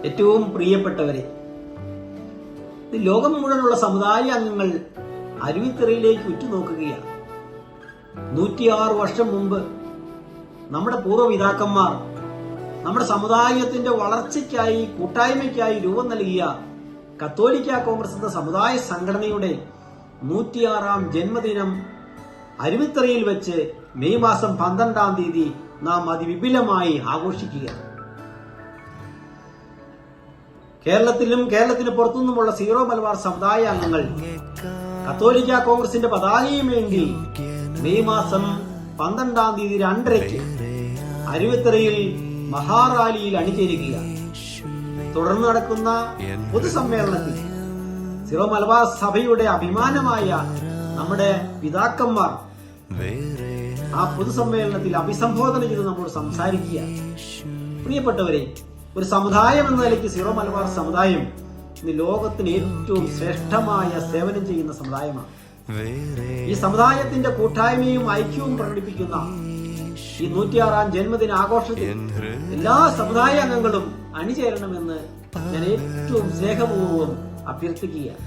ഏറ്റവും പ്രിയപ്പെട്ടവരെ, ലോകം മുഴുവനുള്ള സമുദായ അംഗങ്ങൾ അരുവിത്തറയിലേക്ക് ഉറ്റുനോക്കുകയാണ്. 106 വർഷം മുമ്പ് നമ്മുടെ പൂർവ്വപിതാക്കന്മാർ നമ്മുടെ സമുദായത്തിന്റെ വളർച്ചയ്ക്കായി, കൂട്ടായ്മയ്ക്കായി രൂപം നൽകിയ കത്തോലിക്ക കോൺഗ്രസ് എന്ന സമുദായ സംഘടനയുടെ 106ാം ജന്മദിനം അരുവിത്തറയിൽ വെച്ച് മെയ് മാസം 12-ാം തീയതി നാം അതിവിപുലമായി ആഘോഷിക്കുകയാണ്. കേരളത്തിലും കേരളത്തിന് പുറത്തുനിന്നുമുള്ള സീറോ മലബാർ സമുദായ അംഗങ്ങൾ കത്തോലിക്ക കോൺഗ്രസിന്റെ പതാകയും വേണ്ടി മെയ് മാസം 12-ാം തീയതി 2:30 അരുവിത്തറയിൽ മഹാറാലിയിൽ അണിചേരുകയാണ്. തുടർന്ന് നടക്കുന്ന പൊതുസമ്മേളനത്തിൽ സീറോ മലബാർ സഭയുടെ അഭിമാനമായ നമ്മുടെ പിതാക്കന്മാർ ആ പൊതുസമ്മേളനത്തിൽ അഭിസംബോധന ചെയ്ത് നമ്മോട് സംസാരിക്കുക. പ്രിയപ്പെട്ടവരെ, ഒരു സമുദായം എന്ന നിലയ്ക്ക് സീറോ മലബാർ സമുദായം ഇന്ന് ലോകത്തിന് ഏറ്റവും ശ്രേഷ്ഠമായ സേവനം ചെയ്യുന്ന സമുദായമാണ്. ഈ സമുദായത്തിന്റെ കൂട്ടായ്മയും ഐക്യവും പ്രകടിപ്പിക്കുന്ന ഈ 106ാം ജന്മദിന ആഘോഷത്തിൽ എല്ലാ സമുദായ അംഗങ്ങളും അണിചേരണമെന്ന് ഞാൻ ഏറ്റവും സ്നേഹപൂർവ്വം അഭ്യർത്ഥിക്കുകയാണ്.